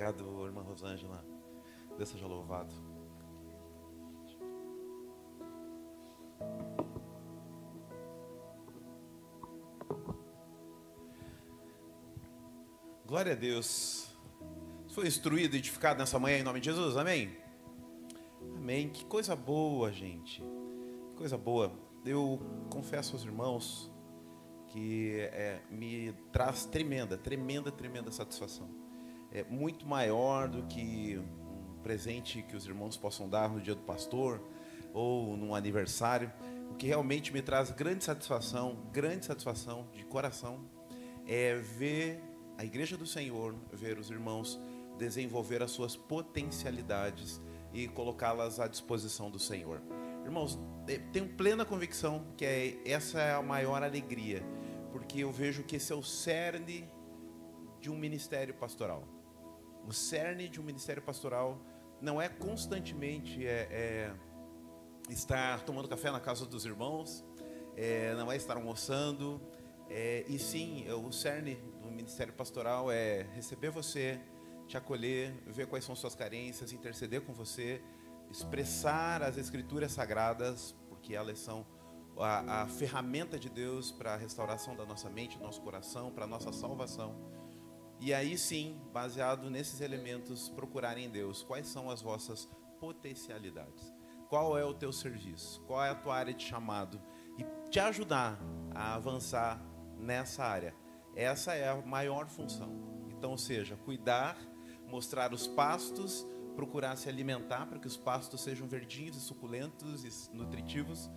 Obrigado, irmã Rosângela. Deus seja louvado. Glória a Deus. Você foi instruído e edificado nessa manhã em nome de Jesus, amém? Amém. Que coisa boa, gente. Que coisa boa. Eu confesso aos irmãos que me traz tremenda satisfação. É muito maior do que um presente que os irmãos possam dar no dia do pastor ou num aniversário. O que realmente me traz grande satisfação de coração, é ver a Igreja do Senhor, ver os irmãos desenvolver as suas potencialidades e colocá-las à disposição do Senhor. Irmãos, tenho plena convicção que essa é a maior alegria, porque eu vejo que esse é o cerne de um ministério pastoral. O cerne de um ministério pastoral não é constantemente estar tomando café na casa dos irmãos, não é estar almoçando, e sim, o cerne do ministério pastoral é receber você, te acolher, ver quais são suas carências, interceder com você, expressar as escrituras sagradas, porque elas são a ferramenta de Deus para a restauração da nossa mente, do nosso coração, para a nossa salvação. E aí sim, baseado nesses elementos, procurar em Deus quais são as vossas potencialidades, qual é o teu serviço, qual é a tua área de chamado, e te ajudar a avançar nessa área. Essa é a maior função. Então, ou seja, cuidar, mostrar os pastos, procurar se alimentar para que os pastos sejam verdinhos e suculentos e nutritivos,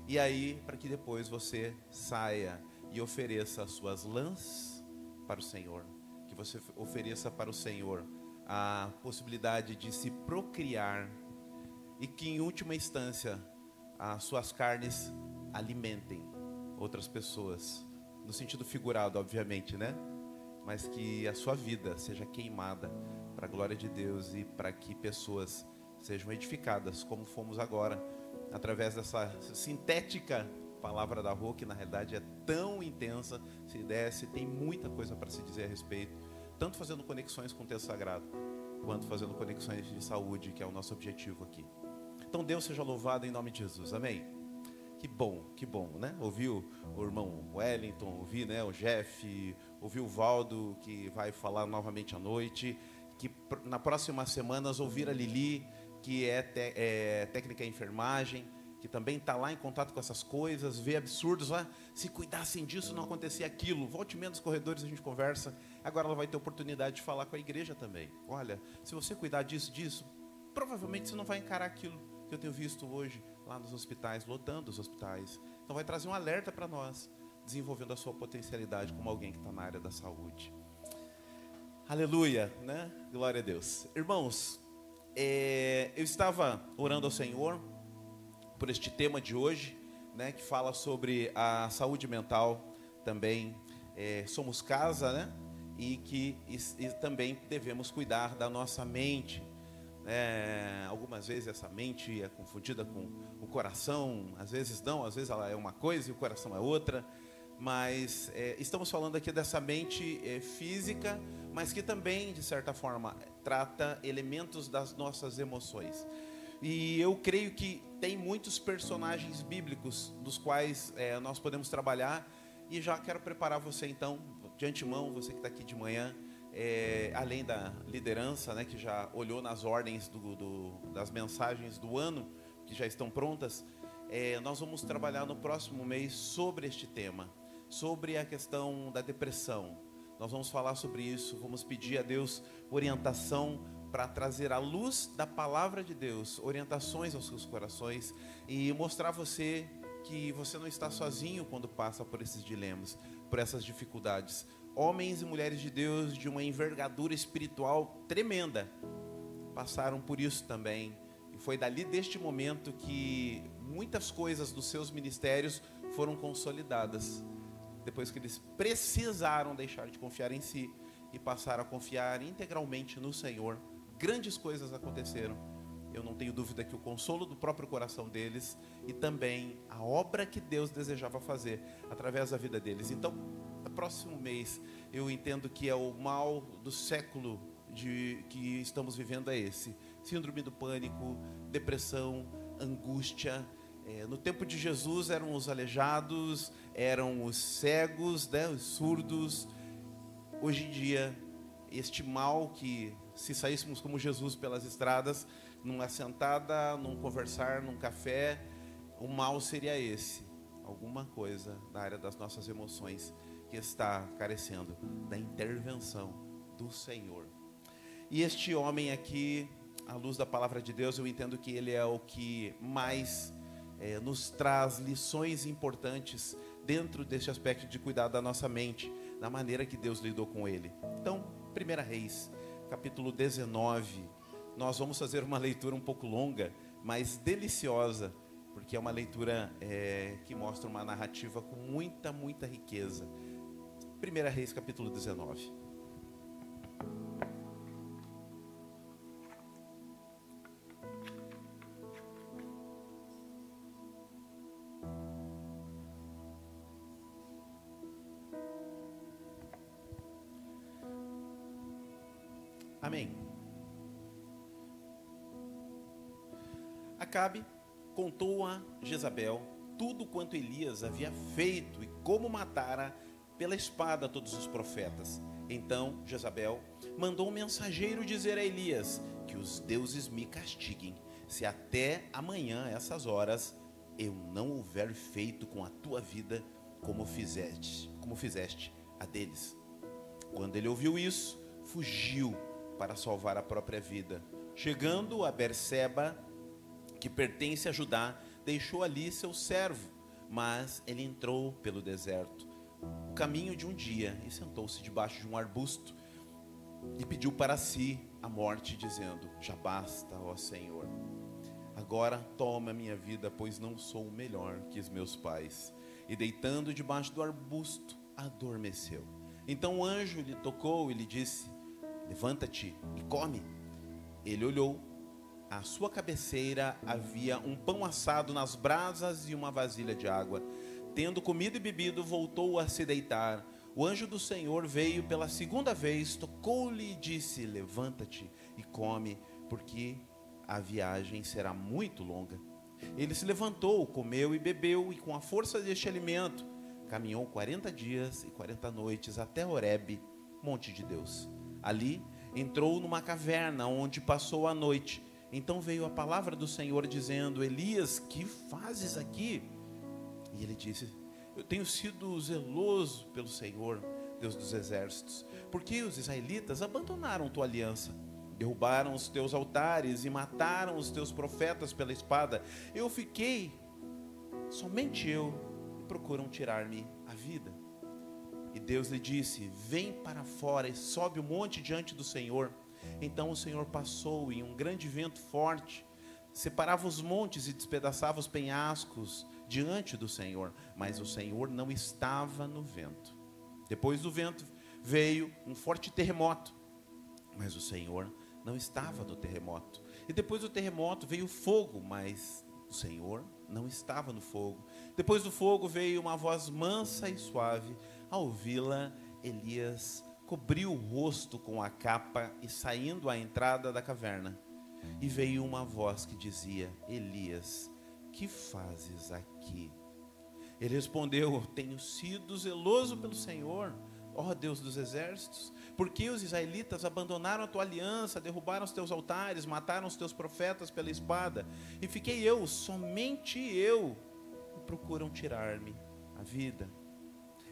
e aí para que depois você saia e ofereça as suas lãs para o Senhor, que você ofereça para o Senhor a possibilidade de se procriar, e que em última instância as suas carnes alimentem outras pessoas, no sentido figurado, obviamente, né? Mas que a sua vida seja queimada para a glória de Deus e para que pessoas sejam edificadas, como fomos agora, através dessa sintética palavra da Rô, que na realidade é tão intensa. Se desse, tem muita coisa para se dizer a respeito, tanto fazendo conexões com o texto sagrado, quanto fazendo conexões de saúde, que é o nosso objetivo aqui. Então Deus seja louvado em nome de Jesus, amém? Que bom, né? Ouviu o irmão Wellington, ouvi, né, o Jeff, ouvi o Valdo, que vai falar novamente à noite, que na próxima semana ouvir a Lili, que é técnica em enfermagem, que também está lá em contato com essas coisas, vê absurdos, se cuidassem disso não acontecia aquilo. Volte menos nos corredores, a gente conversa. Agora ela vai ter oportunidade de falar com a igreja também. Olha, se você cuidar disso, provavelmente você não vai encarar aquilo que eu tenho visto hoje lá nos hospitais, lotando os hospitais. Então vai trazer um alerta para nós, desenvolvendo a sua potencialidade como alguém que está na área da saúde. Aleluia, né? Glória a Deus. Irmãos, eu estava orando ao Senhor por este tema de hoje, né, que fala sobre a saúde mental também. Somos casa, né? E que também devemos cuidar da nossa mente. Algumas vezes essa mente é confundida com o coração, às vezes não, às vezes ela é uma coisa e o coração é outra, mas estamos falando aqui dessa mente física, mas que também, de certa forma, trata elementos das nossas emoções. E eu creio que tem muitos personagens bíblicos dos quais nós podemos trabalhar, e já quero preparar você então, de antemão, você que está aqui de manhã, além da liderança, né, que já olhou nas ordens das mensagens do ano, que já estão prontas, nós vamos trabalhar no próximo mês sobre este tema, sobre a questão da depressão. Nós vamos falar sobre isso, vamos pedir a Deus orientação para trazer à luz da palavra de Deus, orientações aos seus corações, e mostrar a você que você não está sozinho quando passa por esses dilemas, por essas dificuldades. Homens e mulheres de Deus de uma envergadura espiritual tremenda passaram por isso também, e foi dali deste momento que muitas coisas dos seus ministérios foram consolidadas, depois que eles precisaram deixar de confiar em si e passaram a confiar integralmente no Senhor. Grandes coisas aconteceram. Eu não tenho dúvida que o consolo do próprio coração deles e também a obra que Deus desejava fazer através da vida deles. Então, no próximo mês, eu entendo que é o mal do século que estamos vivendo é esse: síndrome do pânico, depressão, angústia. No tempo de Jesus eram os aleijados, eram os cegos, né, os surdos. Hoje em dia, este mal que, se saíssemos como Jesus pelas estradas, numa sentada, num conversar, num café, o mal seria esse: alguma coisa na área das nossas emoções que está carecendo da intervenção do Senhor. E este homem aqui, à luz da palavra de Deus, eu entendo que ele é o que mais nos traz lições importantes dentro deste aspecto de cuidar da nossa mente, da maneira que Deus lidou com ele. Então, 1 Reis, capítulo 19, nós vamos fazer uma leitura um pouco longa, mas deliciosa, porque é uma leitura que mostra uma narrativa com muita, muita riqueza. 1 Reis, capítulo 19. Amém. Acabe contou a Jezabel tudo quanto Elias havia feito e como matara pela espada todos os profetas. Então Jezabel mandou um mensageiro dizer a Elias: que os deuses me castiguem, se até amanhã, essas horas, eu não houver feito com a tua vida como fizeste a deles. Quando ele ouviu isso, fugiu para salvar a própria vida. Chegando a Berseba, que pertence a Judá, deixou ali seu servo, mas ele entrou pelo deserto, o caminho de um dia, e sentou-se debaixo de um arbusto e pediu para si a morte, dizendo: já basta, ó Senhor, agora toma a minha vida, pois não sou melhor que os meus pais. E deitando debaixo do arbusto, adormeceu. Então o anjo lhe tocou e lhe disse: levanta-te e come. Ele olhou, à sua cabeceira havia um pão assado nas brasas e uma vasilha de água. Tendo comido e bebido, voltou a se deitar. O anjo do Senhor veio pela segunda vez, tocou-lhe e disse: levanta-te e come, porque a viagem será muito longa. Ele se levantou, comeu e bebeu, e com a força deste alimento caminhou 40 dias e 40 noites até Horebe, monte de Deus. Ali entrou numa caverna onde passou a noite. Então veio a palavra do Senhor dizendo: Elias, que fazes aqui? E ele disse: eu tenho sido zeloso pelo Senhor, Deus dos exércitos, porque os israelitas abandonaram tua aliança, derrubaram os teus altares e mataram os teus profetas pela espada. Eu fiquei, somente eu, e procuram tirar-me a vida. E Deus lhe disse: vem para fora e sobe o monte diante do Senhor. Então o Senhor passou, e um grande vento forte separava os montes e despedaçava os penhascos diante do Senhor, mas o Senhor não estava no vento. Depois do vento veio um forte terremoto, mas o Senhor não estava no terremoto. E depois do terremoto veio fogo, mas o Senhor não estava no fogo. Depois do fogo veio uma voz mansa e suave. Ao ouvi-la, Elias cobriu o rosto com a capa e, saindo à entrada da caverna, e veio uma voz que dizia: Elias, que fazes aqui? Ele respondeu: tenho sido zeloso pelo Senhor, ó Deus dos exércitos, porque os israelitas abandonaram a tua aliança, derrubaram os teus altares, mataram os teus profetas pela espada, e fiquei eu, somente eu, e procuram tirar-me a vida.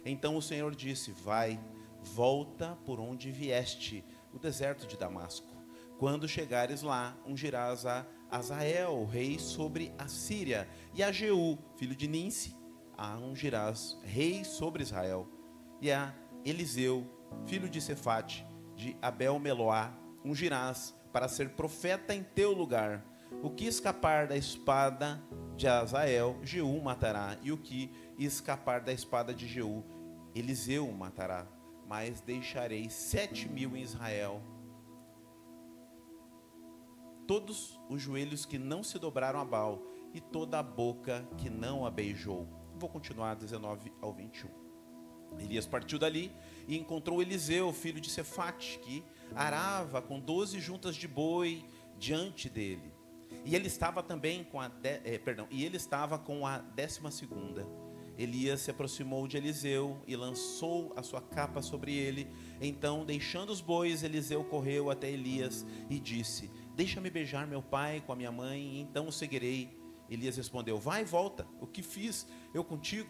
Então o Senhor disse: vai, volta por onde vieste, o deserto de Damasco. Quando chegares lá, ungirás a Azael, rei sobre a Síria, e a Jeú, filho de Ninsi, a ungirás rei sobre Israel. E a Eliseu, filho de Cefate, de Abel-Meloá, ungirás para ser profeta em teu lugar. O que escapar da espada de Azael, Jeú matará, e o que escapar da espada de Jeú, Eliseu matará. Mas deixarei 7.000 em Israel, todos os joelhos que não se dobraram a Baal, e toda a boca que não a beijou. Vou continuar 19 ao 21. Elias partiu dali e encontrou Eliseu, filho de Cefate, que arava com 12 juntas de boi diante dele. E ele estava também com a 12ª. Elias se aproximou de Eliseu e lançou a sua capa sobre ele. Então, deixando os bois, Eliseu correu até Elias e disse: deixa-me beijar meu pai com a minha mãe, e então o seguirei. Elias respondeu: vai e volta, o que fiz eu contigo?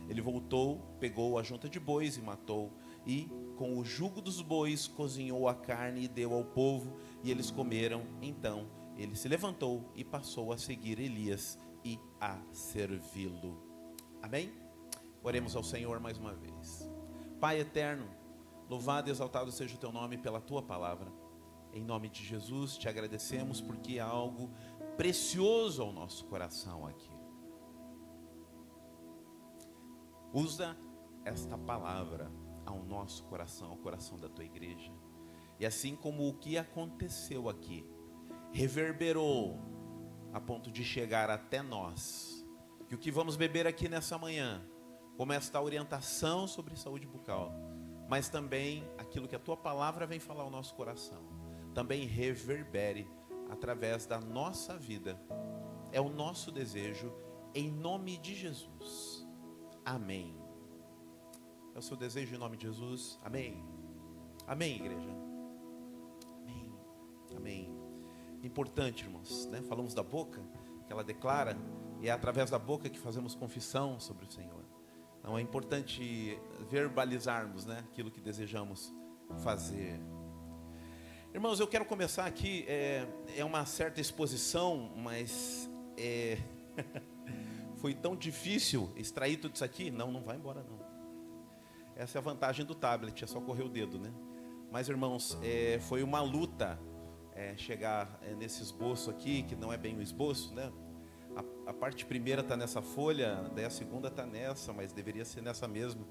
Ele voltou, pegou a junta de bois e matou, e com o jugo dos bois cozinhou a carne e deu ao povo, e eles comeram. Então ele se levantou e passou a seguir Elias e a servi-lo. Amém? Oremos ao Senhor mais uma vez. Pai eterno, louvado e exaltado seja o teu nome pela tua palavra. Em nome de Jesus te agradecemos porque há algo precioso ao nosso coração aqui. Usa esta palavra ao nosso coração, ao coração da tua igreja. E assim como o que aconteceu aqui reverberou a ponto de chegar até nós, que o que vamos beber aqui nessa manhã, como esta orientação sobre saúde bucal, mas também aquilo que a tua palavra vem falar ao nosso coração, também reverbere através da nossa vida. É o nosso desejo, em nome de Jesus. Amém. É o seu desejo em nome de Jesus? Amém. Amém, igreja. Amém. Amém. Importante, irmãos, né? Falamos da boca, que ela declara, e é através da boca que fazemos confissão sobre o Senhor. Então é importante verbalizarmos, né, aquilo que desejamos fazer. Irmãos, eu quero começar aqui, é uma certa exposição, mas foi tão difícil extrair tudo isso aqui. Não vai embora não. Essa é a vantagem do tablet, é só correr o dedo, né? Mas, irmãos, foi uma luta chegar nesse esboço aqui, que não é bem um esboço, né? A parte primeira está nessa folha, daí a segunda está nessa, mas deveria ser nessa mesmo.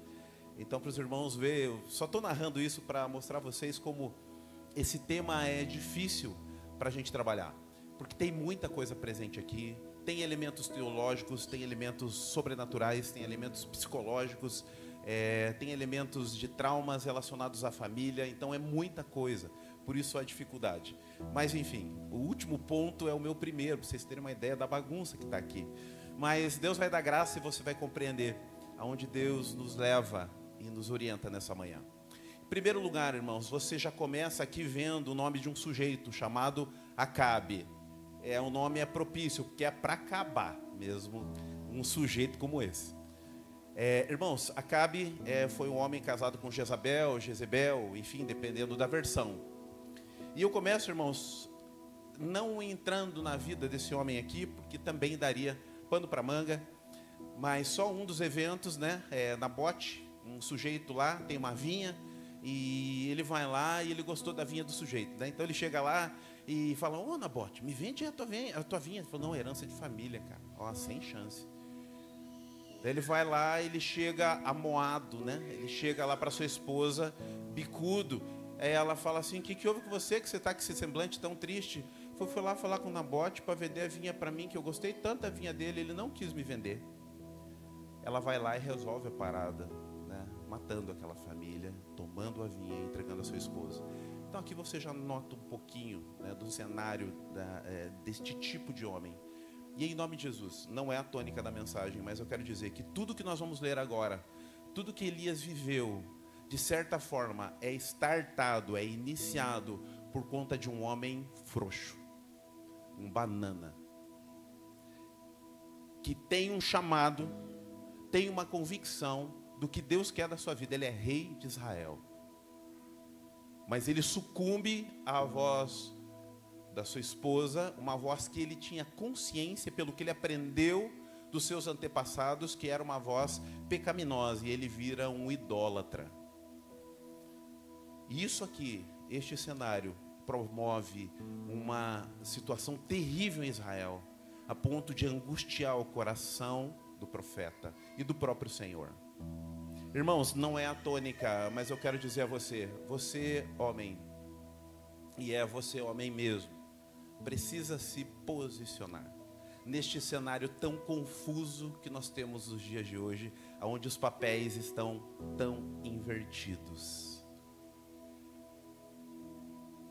Então, para os irmãos ver, eu só estou narrando isso para mostrar a vocês como esse tema é difícil para a gente trabalhar. Porque tem muita coisa presente aqui, tem elementos teológicos, tem elementos sobrenaturais, tem elementos psicológicos, tem elementos de traumas relacionados à família, então é muita coisa. Por isso a dificuldade. Mas enfim, o último ponto é o meu primeiro, para vocês terem uma ideia da bagunça que está aqui. Mas Deus vai dar graça e você vai compreender aonde Deus nos leva e nos orienta nessa manhã. Em primeiro lugar, irmãos, você já começa aqui vendo o nome de um sujeito chamado Acabe. O nome é propício, porque é para acabar mesmo um sujeito como esse. Irmãos, Acabe foi um homem casado com Jezabel, enfim, dependendo da versão. E eu começo, irmãos, não entrando na vida desse homem aqui, porque também daria pano para manga, mas só um dos eventos, né, Nabote, um sujeito lá, tem uma vinha, e ele vai lá e ele gostou da vinha do sujeito, né? Então ele chega lá e fala: ô Nabote, me vende a tua vinha. Ele falou: não, herança de família, cara, ó, sem chance. Daí ele vai lá, ele chega amoado, né? Ele chega lá para sua esposa, bicudo. Aí ela fala assim: o que houve com você, que você está com esse semblante tão triste? Fui lá falar com o Nabote para vender a vinha para mim, que eu gostei tanto da vinha dele, ele não quis me vender. Ela vai lá e resolve a parada, né? Matando aquela família, tomando a vinha e entregando a sua esposa. Então aqui você já nota um pouquinho, né, do cenário deste tipo de homem. E em nome de Jesus, não é a tônica da mensagem, mas eu quero dizer que tudo que nós vamos ler agora, tudo que Elias viveu, de certa forma, é startado, é iniciado por conta de um homem frouxo, um banana, que tem um chamado, tem uma convicção do que Deus quer da sua vida. Ele é rei de Israel, mas ele sucumbe à voz da sua esposa, uma voz que ele tinha consciência pelo que ele aprendeu dos seus antepassados, que era uma voz pecaminosa, e ele vira um idólatra. E isso aqui, este cenário, promove uma situação terrível em Israel, a ponto de angustiar o coração do profeta e do próprio Senhor. Irmãos, não é a tônica, mas eu quero dizer a você homem, e você homem mesmo, precisa se posicionar neste cenário tão confuso que nós temos nos dias de hoje, onde os papéis estão tão invertidos.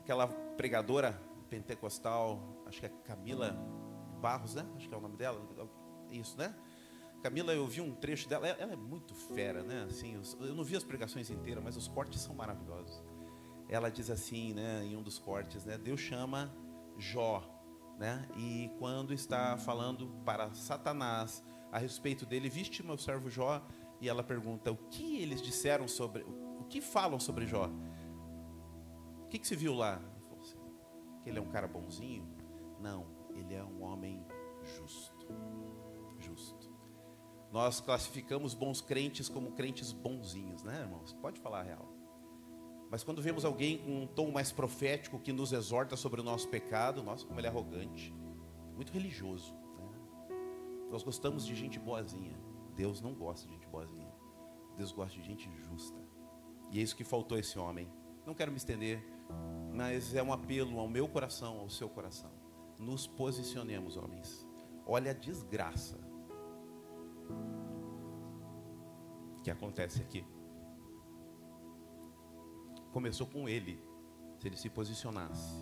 aquela pregadora pentecostal, acho que é Camila Barros, né? Acho que é o nome dela, isso, né? Camila, eu vi um trecho dela, ela é muito fera, né? Assim, eu não vi as pregações inteiras, mas os cortes são maravilhosos. Ela diz assim, né, em um dos cortes, né? Deus chama Jó, né? E quando está falando para Satanás a respeito dele, viste meu servo Jó, e ela pergunta, o que eles disseram sobre, o que falam sobre Jó? O que se viu lá? Ele falou assim, que ele é um cara bonzinho? Não, ele é um homem justo. Justo. Nós classificamos bons crentes como crentes bonzinhos, né, irmãos? Pode falar a real. Mas quando vemos alguém com um tom mais profético que nos exorta sobre o nosso pecado, nossa, como ele é arrogante, muito religioso, né? Nós gostamos de gente boazinha. Deus não gosta de gente boazinha. Deus gosta de gente justa. E é isso que faltou a esse homem. Não quero me estender, mas é um apelo ao meu coração, ao seu coração. Nos posicionemos, homens. Olha a desgraça que acontece aqui. Começou com ele. Se ele se posicionasse,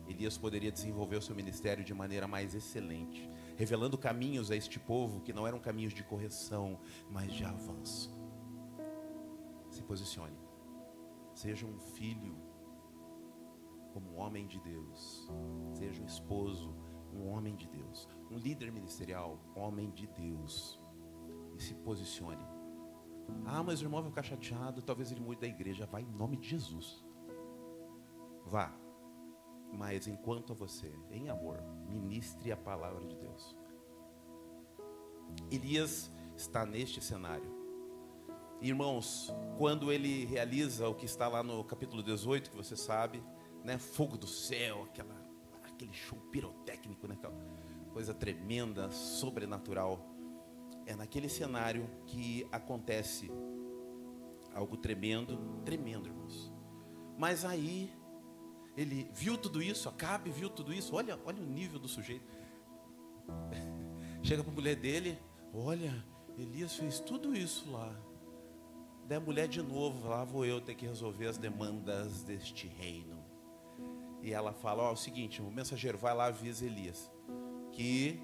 Elias poderia desenvolver o seu ministério de maneira mais excelente, revelando caminhos a este povo que não eram caminhos de correção, mas de avanço. Se posicione. Seja um filho, como um homem de Deus. Seja um esposo, um homem de Deus. Um líder ministerial, homem de Deus. E se posicione. Ah, mas o irmão vai ficar chateado, talvez ele mude da igreja. Vai em nome de Jesus. Vá. Mas enquanto você, em amor, ministre a palavra de Deus. Elias está neste cenário. Irmãos, quando ele realiza o que está lá no capítulo 18, que você sabe, né? Fogo do céu, aquele show pirotécnico, né? Aquela coisa tremenda, sobrenatural. É naquele cenário que acontece algo tremendo, tremendo, irmãos. Mas aí, ele viu tudo isso, Acabe viu tudo isso, olha o nível do sujeito. Chega para a mulher dele, olha, Elias fez tudo isso lá. Daí a mulher de novo, lá vou eu ter que resolver as demandas deste reino. E ela fala, ó, é o seguinte, o mensageiro vai lá, avisa Elias, que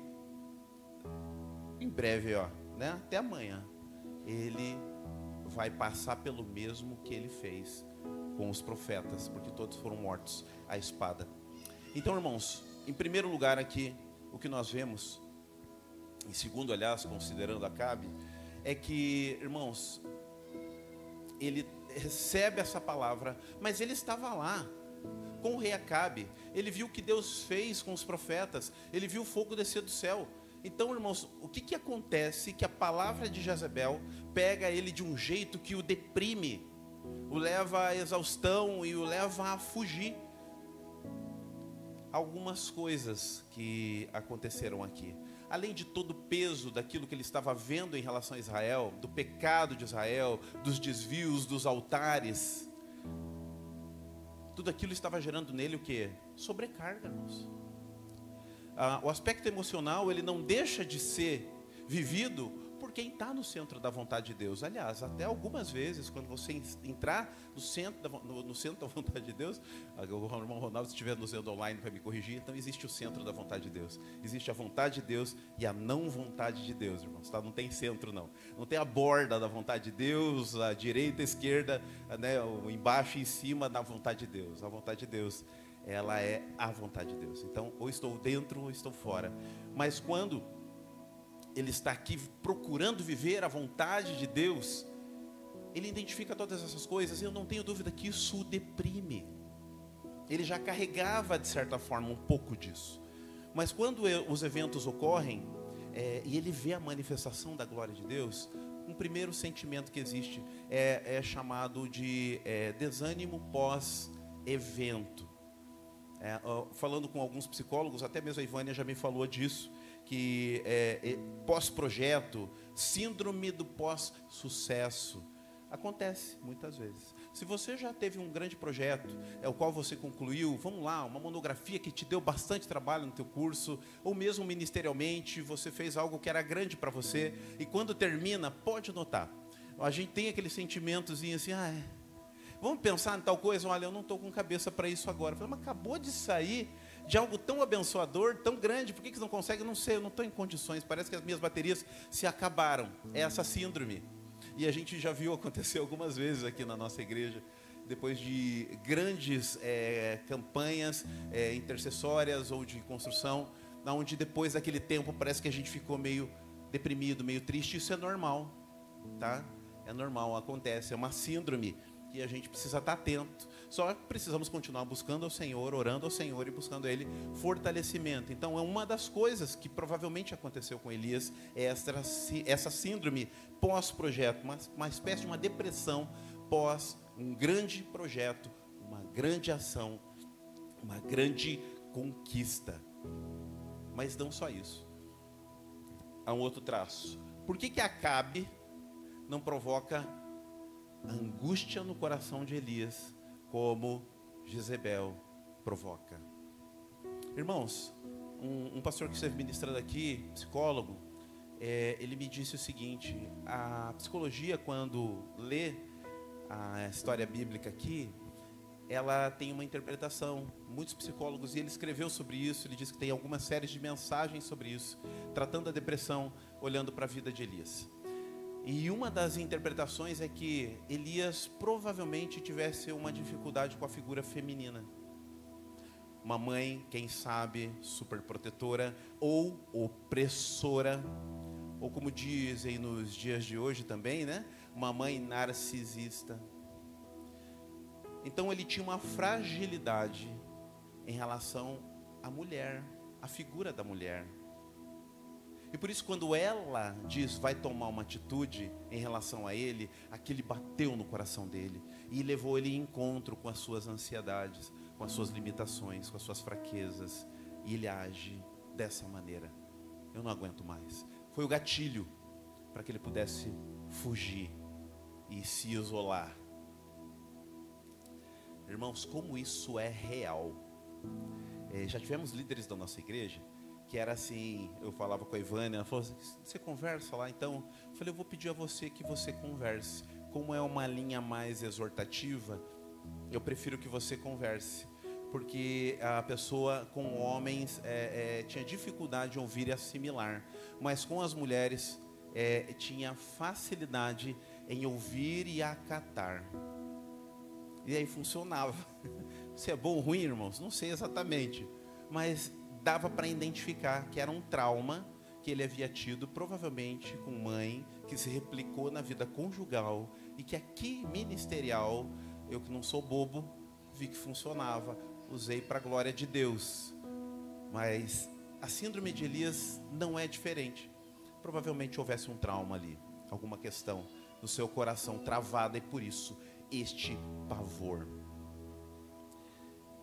em breve, ó, né, até amanhã, ele vai passar pelo mesmo que ele fez com os profetas, porque todos foram mortos à espada. Então, irmãos, em primeiro lugar aqui, o que nós vemos, em segundo, aliás, considerando Acabe, é que, irmãos, ele recebe essa palavra, mas ele estava lá com o rei Acabe. Ele viu o que Deus fez com os profetas, ele viu o fogo descer do céu. Então, irmãos, o que acontece? Que a palavra de Jezabel pega ele de um jeito que o deprime, o leva à exaustão e o leva a fugir. Algumas coisas que aconteceram aqui, além de todo o peso daquilo que ele estava vendo em relação a Israel, do pecado de Israel, dos desvios dos altares, tudo aquilo estava gerando nele o quê? Sobrecarga, irmãos. O aspecto emocional, ele não deixa de ser vivido por quem está no centro da vontade de Deus. Aliás, até algumas vezes, quando você entrar no centro da vontade de Deus, o irmão Ronaldo, se estiver no centro online para me corrigir, então existe o centro da vontade de Deus. Existe a vontade de Deus e a não vontade de Deus, irmãos. Tá? Não tem centro, não. Não tem a borda da vontade de Deus, a direita, a esquerda, né, embaixo e em cima da vontade de Deus. A vontade de Deus, ela é a vontade de Deus. Então, ou estou dentro ou estou fora. Mas quando ele está aqui procurando viver a vontade de Deus, ele identifica todas essas coisas, e eu não tenho dúvida que isso o deprime. Ele já carregava, de certa forma, um pouco disso. Mas quando os eventos ocorrem, e ele vê a manifestação da glória de Deus, um primeiro sentimento que existe é chamado de desânimo pós-evento. Falando com alguns psicólogos, até mesmo a Ivânia já me falou disso, que pós-projeto, síndrome do pós-sucesso, acontece muitas vezes. Se você já teve um grande projeto, o qual você concluiu, vamos lá, uma monografia que te deu bastante trabalho no teu curso, ou mesmo ministerialmente, você fez algo que era grande para você, e quando termina, pode notar, a gente tem aquele sentimentozinho assim, Vamos pensar em tal coisa? Olha, eu não estou com cabeça para isso agora. Eu falei, mas acabou de sair de algo tão abençoador, tão grande, por que você não consegue? Eu não sei, eu não estou em condições, parece que as minhas baterias se acabaram. É essa síndrome. E a gente já viu acontecer algumas vezes aqui na nossa igreja, depois de grandes campanhas intercessórias ou de construção, onde depois daquele tempo parece que a gente ficou meio deprimido, meio triste. Isso é normal, tá? É normal, acontece, é uma síndrome que a gente precisa estar atento. Só precisamos continuar buscando ao Senhor, orando ao Senhor e buscando a Ele fortalecimento. Então, é uma das coisas que provavelmente aconteceu com Elias, é essa síndrome pós-projeto, uma espécie de uma depressão pós um grande projeto, uma grande ação, uma grande conquista. Mas não só isso. Há um outro traço. Por que Acabe não provoca angústia no coração de Elias, como Jezebel provoca? Irmãos, um pastor que esteve ministrando aqui, psicólogo, ele me disse o seguinte: a psicologia, quando lê a história bíblica aqui, ela tem uma interpretação. Muitos psicólogos, e ele escreveu sobre isso, ele diz que tem algumas séries de mensagens sobre isso, tratando a depressão, olhando para a vida de Elias. E uma das interpretações é que Elias provavelmente tivesse uma dificuldade com a figura feminina. Uma mãe, quem sabe, superprotetora ou opressora, ou como dizem nos dias de hoje também, né? Uma mãe narcisista. Então ele tinha uma fragilidade em relação à mulher, à figura da mulher. E por isso, quando ela diz, vai tomar uma atitude em relação a ele, aquilo bateu no coração dele e levou ele em encontro com as suas ansiedades, com as suas limitações, com as suas fraquezas. E ele age dessa maneira. Eu não aguento mais. Foi o gatilho para que ele pudesse fugir e se isolar. Irmãos, como isso é real. Já tivemos líderes da nossa igreja que era assim, eu falava com a Ivânia, ela falou assim, você conversa lá? Então, eu falei, eu vou pedir a você que você converse. Como é uma linha mais exortativa, eu prefiro que você converse. Porque a pessoa com homens tinha dificuldade de ouvir e assimilar. Mas com as mulheres tinha facilidade em ouvir e acatar. E aí funcionava. Se é bom ou ruim, irmãos, não sei exatamente. Mas dava para identificar que era um trauma que ele havia tido, provavelmente com mãe, que se replicou na vida conjugal. E que aqui, ministerial, eu que não sou bobo, vi que funcionava. Usei para a glória de Deus. Mas a síndrome de Elias não é diferente. Provavelmente houvesse um trauma ali, alguma questão no seu coração travada, e por isso este pavor.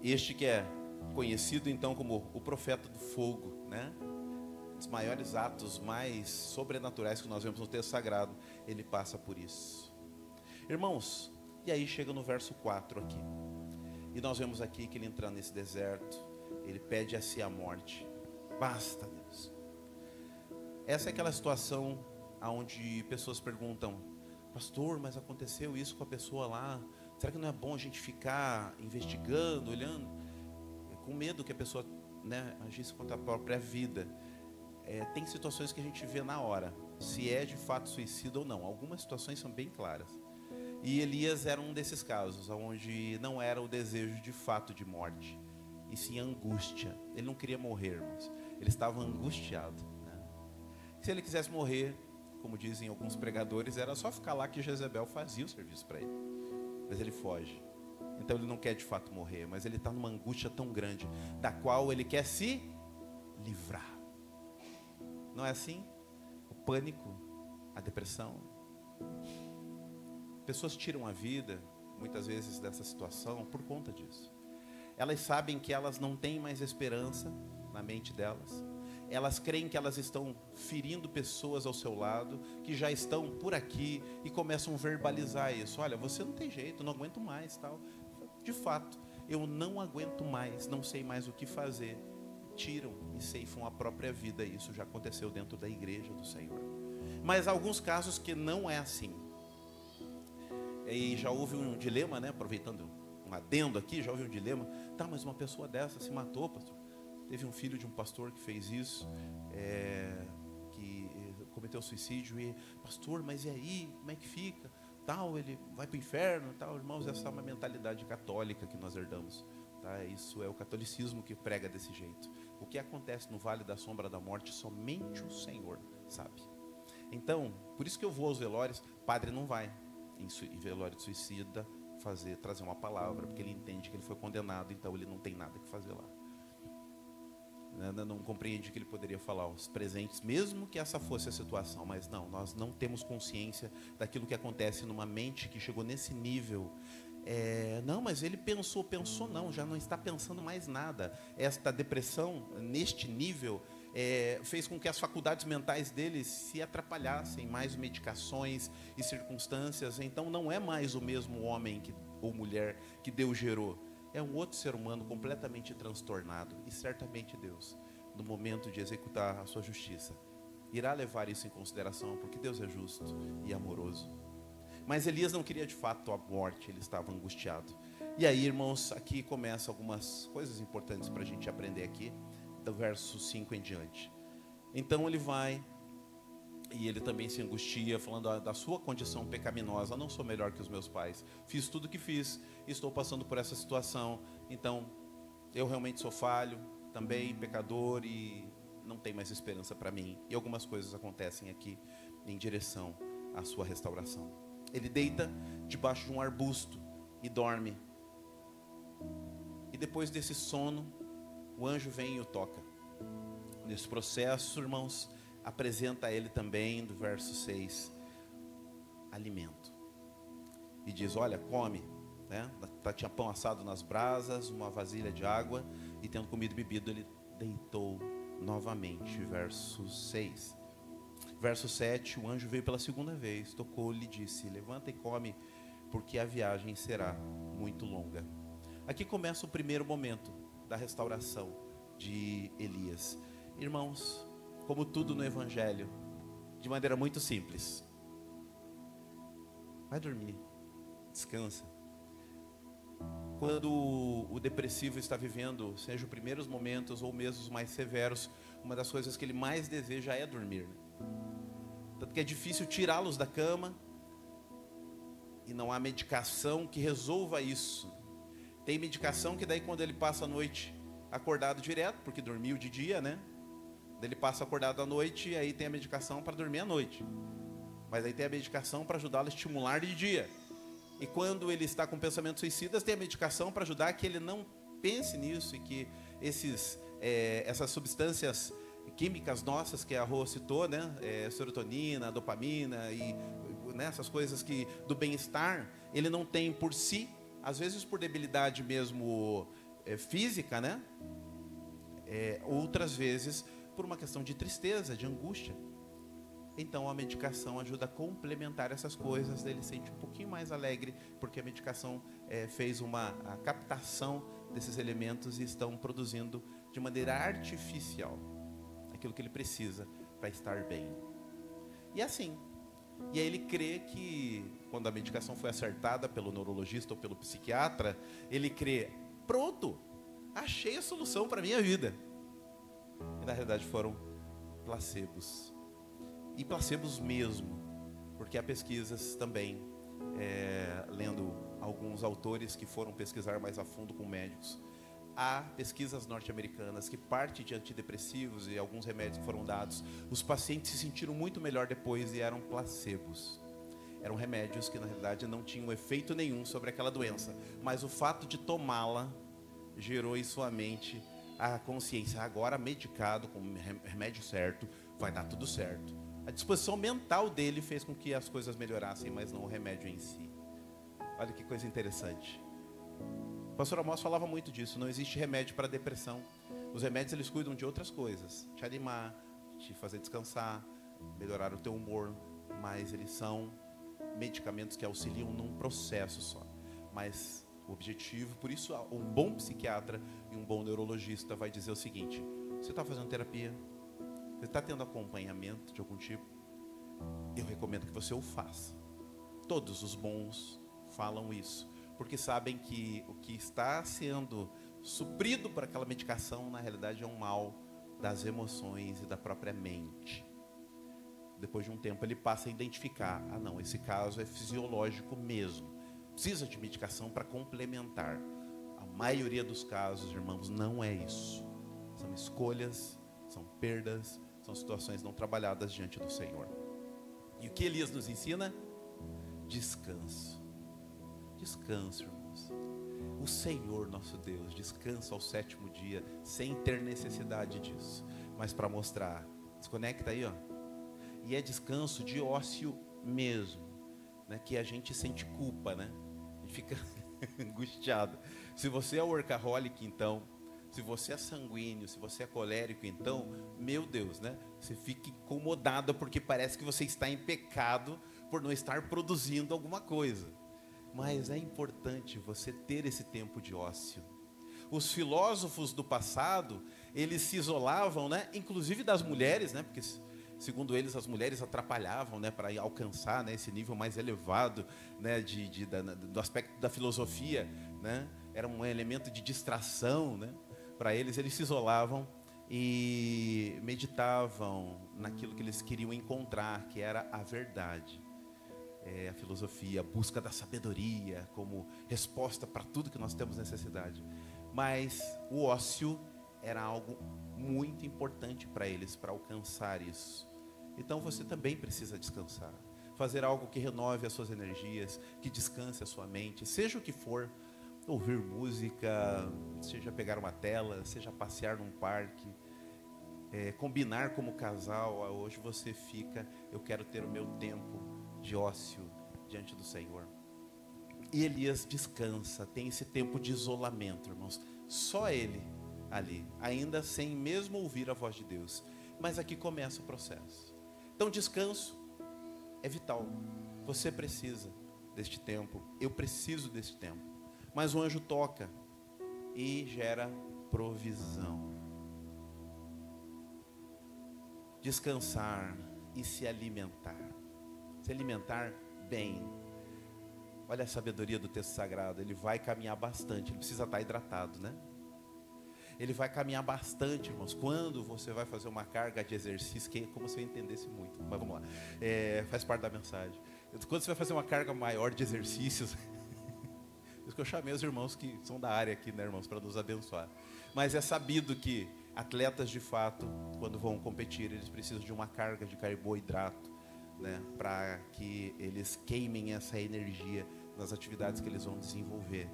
Este que é conhecido então como o profeta do fogo, né? Um dos maiores atos mais sobrenaturais que nós vemos no texto sagrado, ele passa por isso. Irmãos, e aí chega no verso 4 aqui. E nós vemos aqui que ele entrando nesse deserto, ele pede a si a morte. Basta, Deus. Essa é aquela situação onde pessoas perguntam, pastor, mas aconteceu isso com a pessoa lá, será que não é bom a gente ficar investigando, olhando, com medo que a pessoa, né, agisse contra a própria vida? Tem situações que a gente vê na hora, se é de fato suicídio ou não. Algumas situações são bem claras. E Elias era um desses casos, onde não era o desejo de fato de morte, e sim a angústia. Ele não queria morrer, irmãos. Ele estava angustiado, né? Se ele quisesse morrer, como dizem alguns pregadores, era só ficar lá que Jezebel fazia o serviço para ele. Mas ele foge. Então ele não quer de fato morrer, mas ele está numa angústia tão grande, da qual ele quer se livrar. Não é assim? O pânico, a depressão. Pessoas tiram a vida, muitas vezes, dessa situação por conta disso. Elas sabem que elas não têm mais esperança na mente delas. Elas creem que elas estão ferindo pessoas ao seu lado, que já estão por aqui, e começam a verbalizar isso. Olha, você não tem jeito, não aguento mais, tal. De fato, eu não aguento mais, não sei mais o que fazer. Tiram e ceifam a própria vida. Isso já aconteceu dentro da igreja do Senhor. Mas há alguns casos que não é assim. E já houve um dilema, né? Aproveitando um adendo aqui, já houve um dilema. Tá, mas uma pessoa dessa se matou, pastor. Teve um filho de um pastor que fez isso, que cometeu suicídio. E, pastor, mas e aí? Como é que fica? Tal, ele vai para o inferno, tal. Irmãos, essa é uma mentalidade católica que nós herdamos. Tá? Isso é o catolicismo que prega desse jeito. O que acontece no vale da sombra da morte, somente o Senhor sabe. Então, por isso que eu vou aos velórios. Padre não vai em velório de suicida trazer uma palavra, porque ele entende que ele foi condenado, então ele não tem nada que fazer lá. Não compreende que ele poderia falar aos presentes, mesmo que essa fosse a situação, mas não, nós não temos consciência daquilo que acontece numa mente que chegou nesse nível. Não, mas ele pensou não, já não está pensando mais nada. Esta depressão, neste nível, fez com que as faculdades mentais dele se atrapalhassem, mais medicações e circunstâncias. Então não é mais o mesmo homem ou mulher que Deus gerou. É um outro ser humano completamente transtornado. E certamente Deus, no momento de executar a sua justiça, irá levar isso em consideração, porque Deus é justo e amoroso. Mas Elias não queria de fato a morte, ele estava angustiado. E aí, irmãos, aqui começam algumas coisas importantes para a gente aprender aqui, do verso 5 em diante. Então ele vai, e ele também se angustia, falando da sua condição pecaminosa. Não sou melhor que os meus pais, fiz tudo o que fiz, estou passando por essa situação, então eu realmente sou falho, também pecador, e não tem mais esperança para mim. E algumas coisas acontecem aqui em direção à sua restauração. Ele deita debaixo de um arbusto e dorme. E depois desse sono, o anjo vem e o toca. Nesse processo, irmãos, apresenta a ele também, do verso 6, alimento. E diz, olha, come, né? Tinha pão assado nas brasas, uma vasilha de água, e tendo comido e bebido, ele deitou novamente. Verso 6. Verso 7, o anjo veio pela segunda vez, tocou-lhe e disse, levanta e come, porque a viagem será muito longa. Aqui começa o primeiro momento da restauração de Elias. Irmãos, como tudo no Evangelho, de maneira muito simples. Vai dormir, descansa. Quando o depressivo está vivendo, seja os primeiros momentos ou mesmo os mais severos, uma das coisas que ele mais deseja é dormir, né? Tanto que é difícil tirá-los da cama, e não há medicação que resolva isso. Tem medicação que daí quando ele passa a noite acordado direto, porque dormiu de dia, né? Ele passa acordado à noite, e aí tem a medicação para dormir à noite. Mas aí tem a medicação para ajudá-lo a estimular de dia. E quando ele está com pensamentos suicidas, tem a medicação para ajudar que ele não pense nisso, e que essas substâncias químicas nossas que a Rô citou, né? Serotonina, dopamina e essas coisas do bem-estar, ele não tem por si, às vezes por debilidade mesmo física, né? Outras vezes por uma questão de tristeza, de angústia. Então a medicação ajuda a complementar essas coisas, ele sente um pouquinho mais alegre, porque a medicação fez a captação desses elementos e estão produzindo de maneira artificial aquilo que ele precisa para estar bem. E assim, e aí ele crê que quando a medicação foi acertada pelo neurologista ou pelo psiquiatra, ele crê, pronto, achei a solução para a minha vida. E na realidade foram placebos. E placebos mesmo, porque há pesquisas também, lendo alguns autores que foram pesquisar mais a fundo com médicos, há pesquisas norte-americanas que parte de antidepressivos e alguns remédios que foram dados, os pacientes se sentiram muito melhor depois e eram placebos. Eram remédios que na realidade não tinham efeito nenhum sobre aquela doença, mas o fato de tomá-la gerou em sua mente a consciência, agora medicado com o remédio certo, vai dar tudo certo. A disposição mental dele fez com que as coisas melhorassem, mas não o remédio em si. Olha que coisa interessante. O pastor Amós falava muito disso, não existe remédio para depressão. Os remédios eles cuidam de outras coisas, te animar, te fazer descansar, melhorar o teu humor, mas eles são medicamentos que auxiliam num processo só. Mas o objetivo, por isso um bom psiquiatra e um bom neurologista vai dizer o seguinte: você está fazendo terapia? Você está tendo acompanhamento de algum tipo? Eu recomendo que você o faça. Todos os bons falam isso, porque sabem que o que está sendo suprido por aquela medicação, na realidade, é um mal das emoções e da própria mente. Depois de um tempo, ele passa a identificar: ah, não, esse caso é fisiológico mesmo, precisa de medicação para complementar. A maioria dos casos, irmãos, não é isso. São escolhas, são perdas, são situações não trabalhadas diante do Senhor. E o que Elias nos ensina? Descanso. Descanso, irmãos. O Senhor, nosso Deus, descansa ao 7º dia, sem ter necessidade disso, mas para mostrar. Desconecta aí, ó. E é descanso de ócio mesmo, né? Que a gente sente culpa, né? A gente fica angustiado. Se você é workaholic, então, se você é sanguíneo, se você é colérico, então, meu Deus, né? Você fica incomodado porque parece que você está em pecado por não estar produzindo alguma coisa. Mas é importante você ter esse tempo de ócio. Os filósofos do passado, eles se isolavam, né? Inclusive das mulheres, né? Porque segundo eles, as mulheres atrapalhavam, né, para alcançar, né, esse nível mais elevado, né, do aspecto da filosofia, né? Era um elemento de distração, né? Para eles se isolavam e meditavam naquilo que eles queriam encontrar, que era a verdade. A filosofia, a busca da sabedoria como resposta para tudo que nós temos necessidade. Mas o ócio era algo muito importante para eles, para alcançar isso. Então você também precisa descansar, fazer algo que renove as suas energias, que descanse a sua mente, seja o que for. Ouvir música, seja pegar uma tela, seja passear num parque, combinar como casal. Hoje você fica, eu quero ter o meu tempo de ócio diante do Senhor. E Elias descansa, tem esse tempo de isolamento, irmãos. Só ele ali, ainda sem mesmo ouvir a voz de Deus. Mas aqui começa o processo. Então descanso é vital. Você precisa deste tempo, eu preciso deste tempo. Mas o anjo toca e gera provisão. Descansar e se alimentar. Se alimentar bem. Olha a sabedoria do texto sagrado. Ele vai caminhar bastante. Ele precisa estar hidratado, né? Ele vai caminhar bastante, irmãos. Quando você vai fazer uma carga de exercício, que é como se eu entendesse muito, mas vamos lá. Faz parte da mensagem. Quando você vai fazer uma carga maior de exercícios, por isso que eu chamei os irmãos que são da área aqui, né, irmãos, para nos abençoar. Mas é sabido que atletas, de fato, quando vão competir, eles precisam de uma carga de carboidrato, né, para que eles queimem essa energia nas atividades que eles vão desenvolver.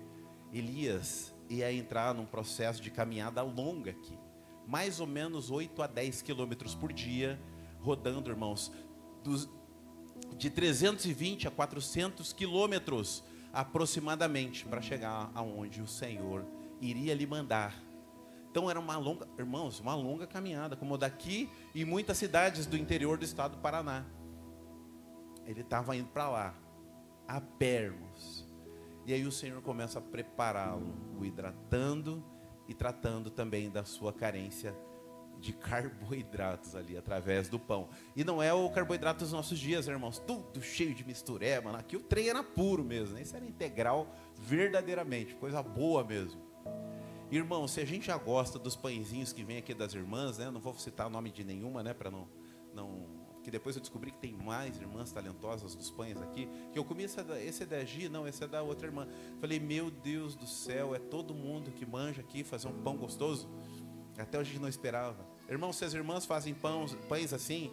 Elias ia entrar num processo de caminhada longa aqui, mais ou menos 8 a 10 quilômetros por dia, rodando, irmãos, de 320 a 400 quilômetros aproximadamente, para chegar aonde o Senhor iria lhe mandar. Então era uma longa, irmãos, uma longa caminhada, como daqui e muitas cidades do interior do estado do Paraná. Ele estava indo para lá, a pé, irmãos. E aí o Senhor começa a prepará-lo, o hidratando e tratando também da sua carência de carboidratos ali, através do pão. E não é o carboidrato dos nossos dias, irmãos, tudo cheio de mistureba. Aqui o trem era puro mesmo, né? Isso era integral verdadeiramente, coisa boa mesmo. Irmão, se a gente já gosta dos pãezinhos que vem aqui das irmãs, né? Não vou citar o nome de nenhuma, né? Para não que depois eu descobri que tem mais irmãs talentosas dos pães aqui, que eu comi esse é da Gi, não, esse é da outra irmã. Falei, meu Deus do céu, é todo mundo que manja aqui fazer um pão gostoso? Até hoje a gente não esperava. Irmãos, se as irmãs fazem pães assim,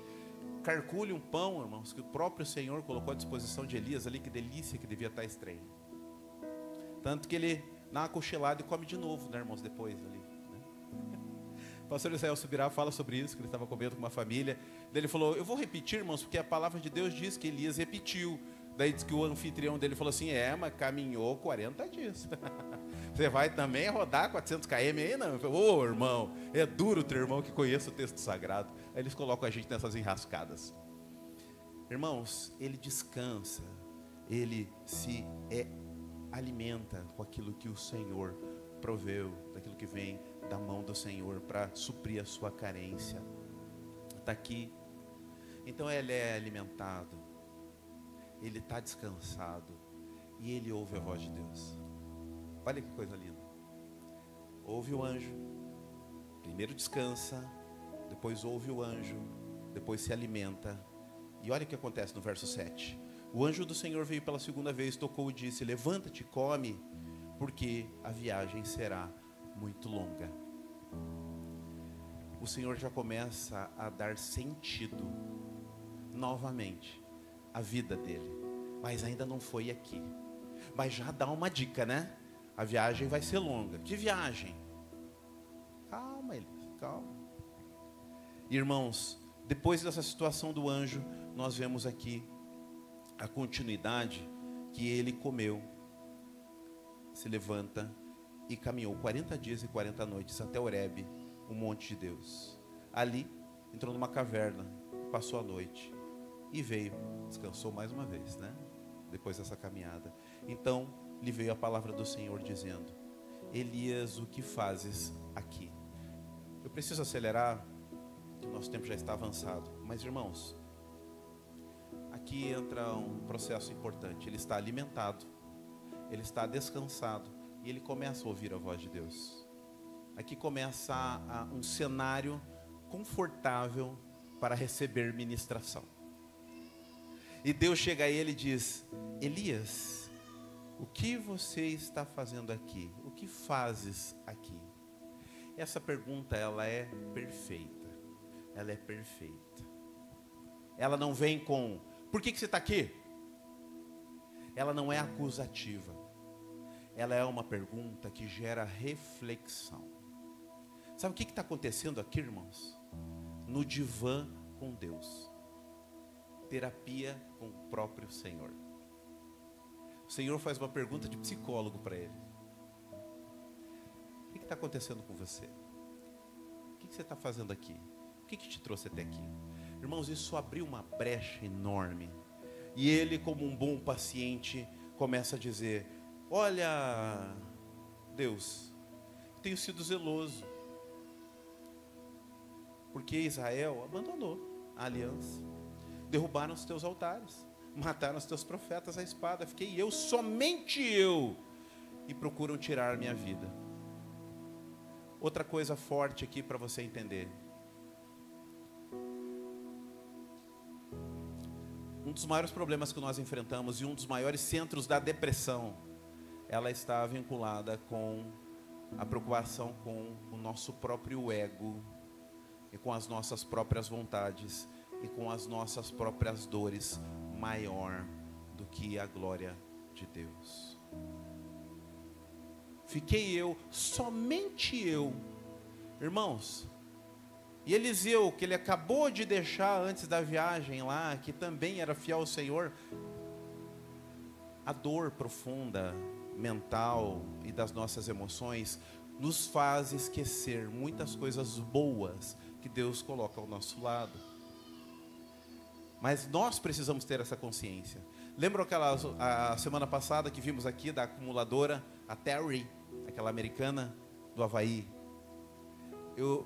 carcule um pão, irmãos, que o próprio Senhor colocou à disposição de Elias ali, que delícia que devia estar estranho. Tanto que ele dá uma cochilada e come de novo, né, irmãos, depois ali. O pastor Israel Subirá fala sobre isso, que ele estava comendo com uma família. Daí ele falou, eu vou repetir, irmãos, porque a palavra de Deus diz que Elias repetiu. Daí diz que o anfitrião dele falou assim, mas caminhou 40 dias. Você vai também rodar 400 km aí? Não. Ô, irmão, é duro ter irmão que conheça o texto sagrado. Aí eles colocam a gente nessas enrascadas. Irmãos, ele descansa, ele se alimenta com aquilo que o Senhor proveu, daquilo que vem da mão do Senhor para suprir a sua carência. Está aqui. Então ele é alimentado, ele está descansado e ele ouve a voz de Deus. Olha que coisa linda. Ouve o anjo, primeiro descansa, depois ouve o anjo, depois se alimenta. E olha o que acontece no verso 7. O anjo do Senhor veio pela segunda vez, tocou e disse: levanta-te, come, porque a viagem será muito longa. O Senhor já começa a dar sentido novamente à vida dele, mas ainda não foi aqui. Mas já dá uma dica, né? A viagem vai ser longa. Que viagem? Calma, Elias, calma. Irmãos, depois dessa situação do anjo, nós vemos aqui a continuidade, que ele comeu, se levanta e caminhou 40 dias e 40 noites até Horebe, o monte de Deus. Ali, entrou numa caverna, passou a noite e veio, descansou mais uma vez, né? Depois dessa caminhada. Então, lhe veio a palavra do Senhor dizendo: Elias, o que fazes aqui? Eu preciso acelerar, que o nosso tempo já está avançado. Mas, irmãos, aqui entra um processo importante. Ele está alimentado, ele está descansado e ele começa a ouvir a voz de Deus. Aqui começa um cenário confortável para receber ministração. E Deus chega a ele e diz: Elias, o que você está fazendo aqui? O que fazes aqui? Essa pergunta, ela é perfeita. Ela é perfeita. Ela não vem com: por que você está aqui? Ela não é acusativa. Ela é uma pergunta que gera reflexão. Sabe o que está acontecendo aqui, irmãos? No divã com Deus. Terapia com o próprio Senhor. O Senhor faz uma pergunta de psicólogo para ele. O que está acontecendo com você? O que você está fazendo aqui? O que te trouxe até aqui? Irmãos, isso abriu uma brecha enorme. E ele, como um bom paciente, começa a dizer: olha, Deus, tenho sido zeloso, porque Israel abandonou a aliança. Derrubaram os teus altares, mataram os teus profetas à espada. Fiquei eu, somente eu, e procuram tirar minha vida. Outra coisa forte aqui para você entender. Um dos maiores problemas que nós enfrentamos e um dos maiores centros da depressão, ela está vinculada com a preocupação com o nosso próprio ego e com as nossas próprias vontades e com as nossas próprias dores, maior do que a glória de Deus. Fiquei eu, somente eu. Irmãos, e Eliseu, que ele acabou de deixar antes da viagem lá, que também era fiel ao Senhor, a dor profunda, mental e das nossas emoções, nos faz esquecer muitas coisas boas que Deus coloca ao nosso lado. Mas nós precisamos ter essa consciência. Lembram a semana passada que vimos aqui da acumuladora, a Terry, aquela americana do Havaí?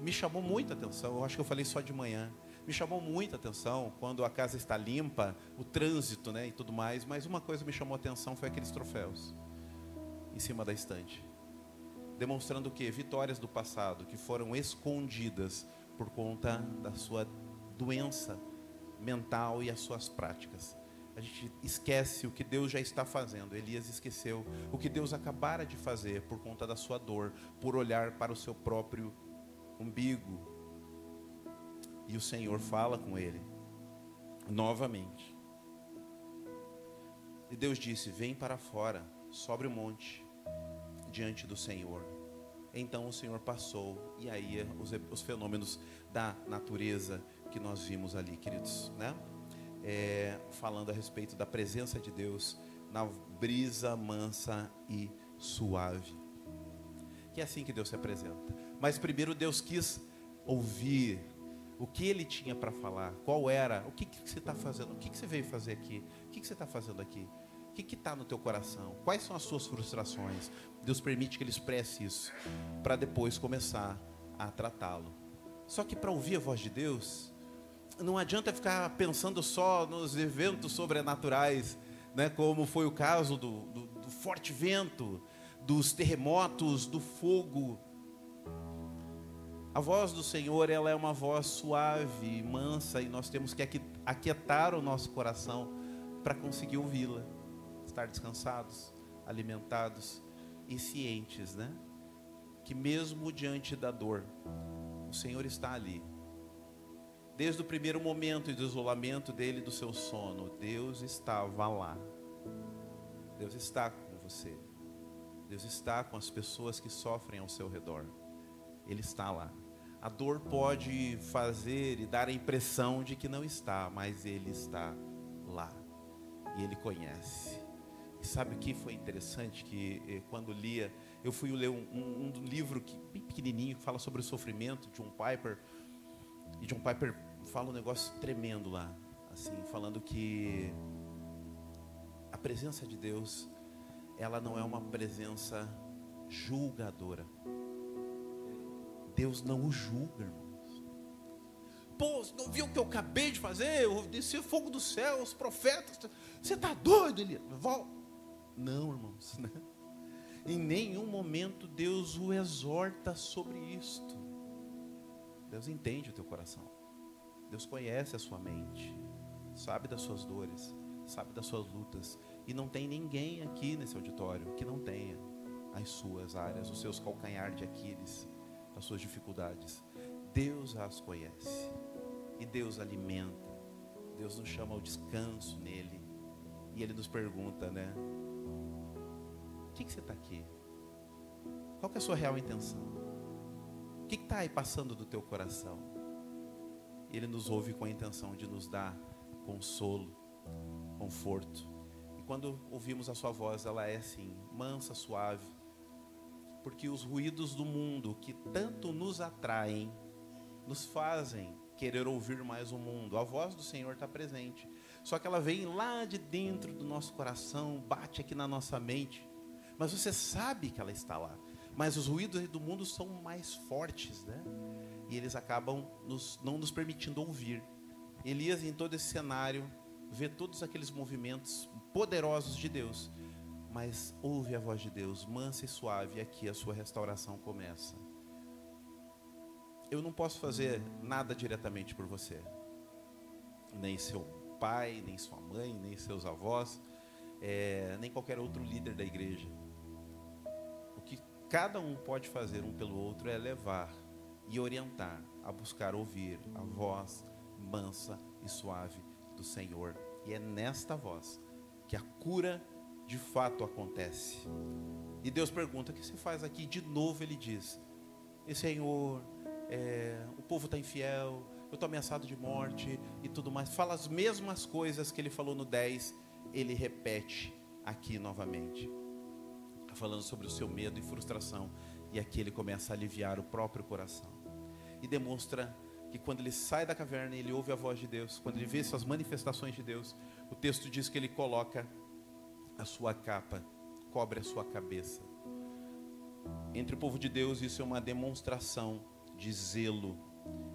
Me chamou muita atenção, eu acho que eu falei só de manhã. Me chamou muita atenção quando a casa está limpa, o trânsito, né, e tudo mais. Mas uma coisa me chamou a atenção foi aqueles troféus em cima da estante, demonstrando o quê? Vitórias do passado que foram escondidas por conta da sua doença mental e as suas práticas. A gente esquece o que Deus já está fazendo. Elias esqueceu o que Deus acabara de fazer por conta da sua dor, por olhar para o seu próprio umbigo. E o Senhor fala com ele novamente. E Deus disse: vem para fora, sobre o monte, diante do Senhor. Então o Senhor passou, e aí os fenômenos da natureza que nós vimos ali, queridos, né? Falando a respeito da presença de Deus na brisa mansa e suave. Que é assim que Deus se apresenta. Mas primeiro Deus quis ouvir o que Ele tinha para falar. Qual era? O que você está fazendo? O que você veio fazer aqui? O que você está fazendo aqui? O que está no teu coração? Quais são as suas frustrações? Deus permite que Ele expresse isso, para depois começar a tratá-lo. Só que para ouvir a voz de Deus, não adianta ficar pensando só nos eventos sobrenaturais, né, como foi o caso do forte vento, dos terremotos, do fogo. A voz do Senhor, ela é uma voz suave, mansa, e nós temos que aquietar o nosso coração para conseguir ouvi-la, estar descansados, alimentados e cientes, né? Que mesmo diante da dor, o Senhor está ali. Desde o primeiro momento de isolamento dele, do seu sono, Deus estava lá. Deus está com você. Deus está com as pessoas que sofrem ao seu redor. Ele está lá. A dor pode fazer e dar a impressão de que não está, mas Ele está lá. E Ele conhece. E sabe o que foi interessante? Que quando lia, eu fui ler um livro bem pequenininho, que fala sobre o sofrimento, de John Piper. E John Piper fala um negócio tremendo lá, assim, falando que a presença de Deus, ela não é uma presença julgadora. Deus não o julga, irmãos. Pô, você não viu o que eu acabei de fazer? Eu desci fogo do céu, os profetas. Você está doido, Elias? Não, irmãos, né? Em nenhum momento Deus o exorta sobre isto. Deus entende o teu coração. Deus conhece a sua mente, sabe das suas dores, sabe das suas lutas. E não tem ninguém aqui nesse auditório que não tenha as suas áreas, os seus calcanhares de Aquiles, as suas dificuldades. Deus as conhece. E Deus alimenta. Deus nos chama ao descanso nele. E Ele nos pergunta, né? O que você está aqui? Qual que é a sua real intenção? O que está aí passando do teu coração? E Ele nos ouve com a intenção de nos dar consolo, conforto. E quando ouvimos a sua voz, ela é assim, mansa, suave. Porque os ruídos do mundo que tanto nos atraem, nos fazem querer ouvir mais o mundo. A voz do Senhor está presente. Só que ela vem lá de dentro do nosso coração, bate aqui na nossa mente. Mas você sabe que ela está lá. Mas os ruídos do mundo são mais fortes, né? E eles acabam não nos permitindo ouvir. Elias, em todo esse cenário, vê todos aqueles movimentos poderosos de Deus, mas ouve a voz de Deus, mansa e suave, e aqui a sua restauração começa. Eu não posso fazer nada diretamente por você, nem seu pai, nem sua mãe, nem seus avós, nem qualquer outro líder da igreja. O que cada um pode fazer um pelo outro é levar e orientar a buscar ouvir a voz mansa e suave do Senhor. E é nesta voz que a cura de fato acontece. E Deus pergunta: o que você faz aqui? De novo ele diz: e Senhor, o povo está infiel, eu estou ameaçado de morte e tudo mais. Fala as mesmas coisas que ele falou no 10, ele repete aqui novamente. Está falando sobre o seu medo e frustração. E aqui ele começa a aliviar o próprio coração. E demonstra que quando ele sai da caverna, ele ouve a voz de Deus. Quando ele vê essas manifestações de Deus, o texto diz que ele coloca a sua capa, cobre a sua cabeça. Entre o povo de Deus, isso é uma demonstração de zelo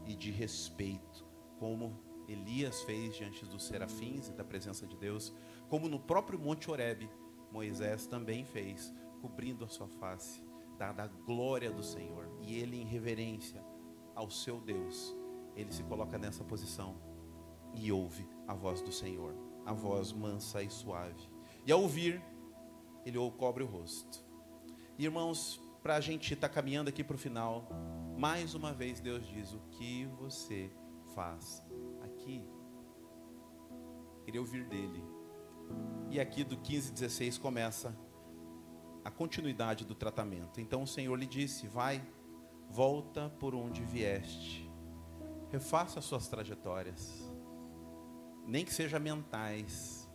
e de respeito, como Elias fez diante dos serafins e da presença de Deus, como no próprio Monte Horebe, Moisés também fez, cobrindo a sua face, dada a glória do Senhor. E ele, em reverência ao seu Deus, ele se coloca nessa posição e ouve a voz do Senhor, a voz mansa e suave. E ao ouvir, ele cobre o rosto. E, irmãos, para a gente estar caminhando aqui para o final, mais uma vez Deus diz: o que você faz aqui? Queria ouvir dele. E aqui do 15:16 começa a continuidade do tratamento. Então o Senhor lhe disse: vai, volta por onde vieste, refaça as suas trajetórias, nem que sejam mentais.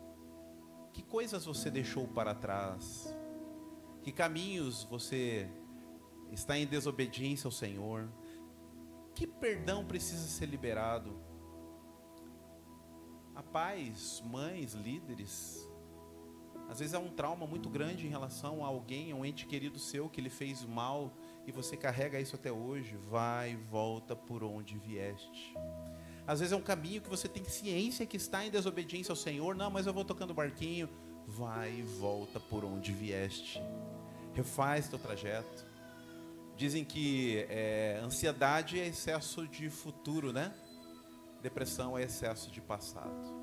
Que coisas você deixou para trás? Que caminhos você está em desobediência ao Senhor? Que perdão precisa ser liberado? Há pais, mães, líderes, às vezes é um trauma muito grande em relação a alguém, a um ente querido seu que lhe fez mal, e você carrega isso até hoje. Vai, volta por onde vieste. Às vezes é um caminho que você tem ciência que está em desobediência ao Senhor. Não, mas eu vou tocando barquinho. vai e volta por onde vieste. Refaz teu trajeto. Dizem que ansiedade é excesso de futuro, né? Depressão é excesso de passado.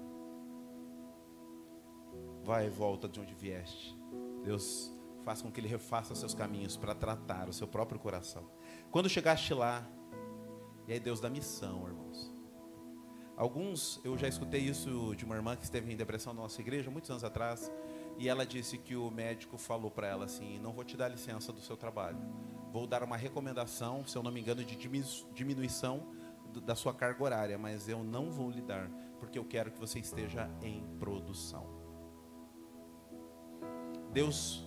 Vai e volta de onde vieste. Deus faz com que Ele refaça seus caminhos para tratar o seu próprio coração. Quando chegaste lá, e aí Deus dá missão, irmãos. Alguns, eu já escutei isso de uma irmã que esteve em depressão na nossa igreja, muitos anos atrás, e ela disse que o médico falou para ela assim: não vou te dar licença do seu trabalho, vou dar uma recomendação, se eu não me engano, de diminuição da sua carga horária, mas eu não vou lhe dar, porque eu quero que você esteja em produção. Deus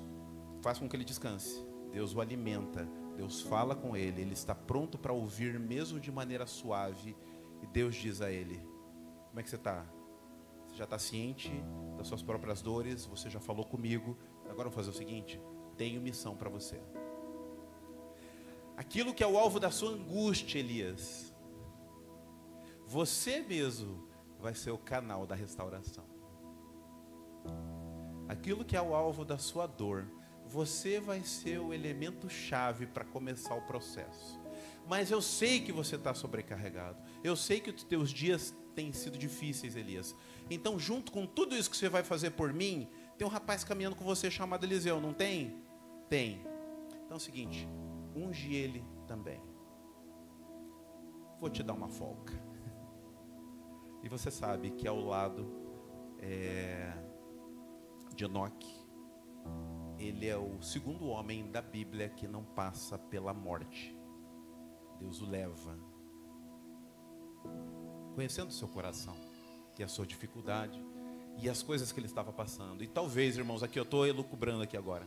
faz com que ele descanse, Deus o alimenta, Deus fala com ele, ele está pronto para ouvir mesmo de maneira suave, e Deus diz a ele: como é que você está? Você já está ciente das suas próprias dores, você já falou comigo, agora vamos fazer o seguinte, tenho missão para você. Aquilo que é o alvo da sua angústia, Elias, você mesmo vai ser o canal da restauração. Aquilo que é o alvo da sua dor, você vai ser o elemento chave para começar o processo. Mas eu sei que você está sobrecarregado. Eu sei que os teus dias têm sido difíceis, Elias. Então, junto com tudo isso que você vai fazer por mim, tem um rapaz caminhando com você chamado Eliseu, não tem? Tem. Então é o seguinte, unge ele também. Vou te dar uma folga. E você sabe que ao lado de Enoque, ele é o segundo homem da Bíblia que não passa pela morte. Deus o leva, conhecendo o seu coração e a sua dificuldade e as coisas que ele estava passando. E talvez, irmãos, aqui eu estou elucubrando aqui agora,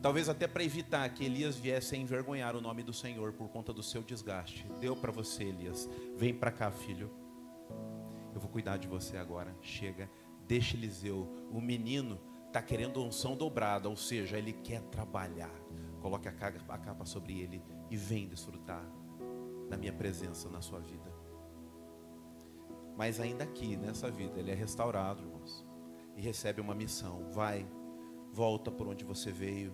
talvez até para evitar que Elias viesse a envergonhar o nome do Senhor por conta do seu desgaste, deu para você, Elias: vem para cá, filho, eu vou cuidar de você agora, chega, deixa Eliseu, o menino está querendo unção dobrada, ou seja, ele quer trabalhar, coloque a capa sobre ele e vem desfrutar da minha presença na sua vida. Mas ainda aqui, nessa vida, ele é restaurado, irmãos, e recebe uma missão: vai, volta por onde você veio,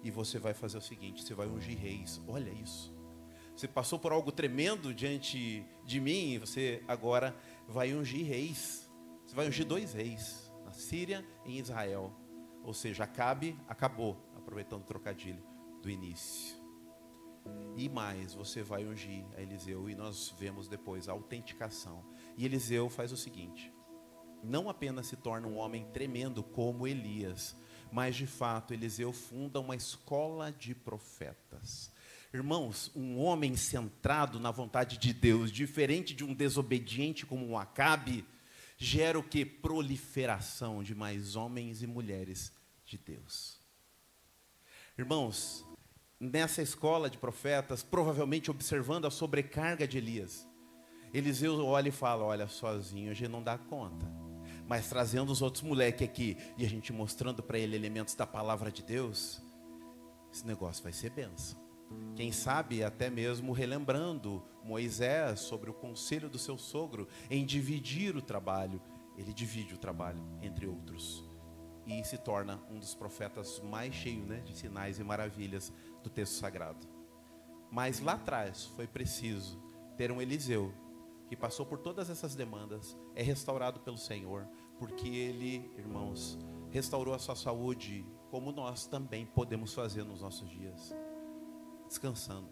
e você vai fazer o seguinte, você vai ungir reis. Olha isso, você passou por algo tremendo diante de mim, e você agora vai ungir reis. Você vai ungir 2 reis, na Síria e em Israel. Ou seja, Acabe acabou, aproveitando o trocadilho do início. E mais, você vai ungir a Eliseu, e nós vemos depois a autenticação. E Eliseu faz o seguinte, não apenas se torna um homem tremendo como Elias, mas de fato Eliseu funda uma escola de profetas. Irmãos, um homem centrado na vontade de Deus, diferente de um desobediente como um Acabe, gera o que? Proliferação de mais homens e mulheres de Deus. Irmãos, nessa escola de profetas, provavelmente observando a sobrecarga de Elias, Eliseu olha e fala: olha, sozinho a gente não dá conta, mas trazendo os outros moleques aqui, e a gente mostrando para ele elementos da palavra de Deus, esse negócio vai ser bênção. Quem sabe até mesmo relembrando Moisés sobre o conselho do seu sogro em dividir o trabalho. Ele divide o trabalho entre outros e se torna um dos profetas mais cheios, né, de sinais e maravilhas do texto sagrado. Mas lá atrás foi preciso ter um Eliseu que passou por todas essas demandas, é restaurado pelo Senhor, porque ele, irmãos, restaurou a sua saúde, como nós também podemos fazer nos nossos dias. Descansando,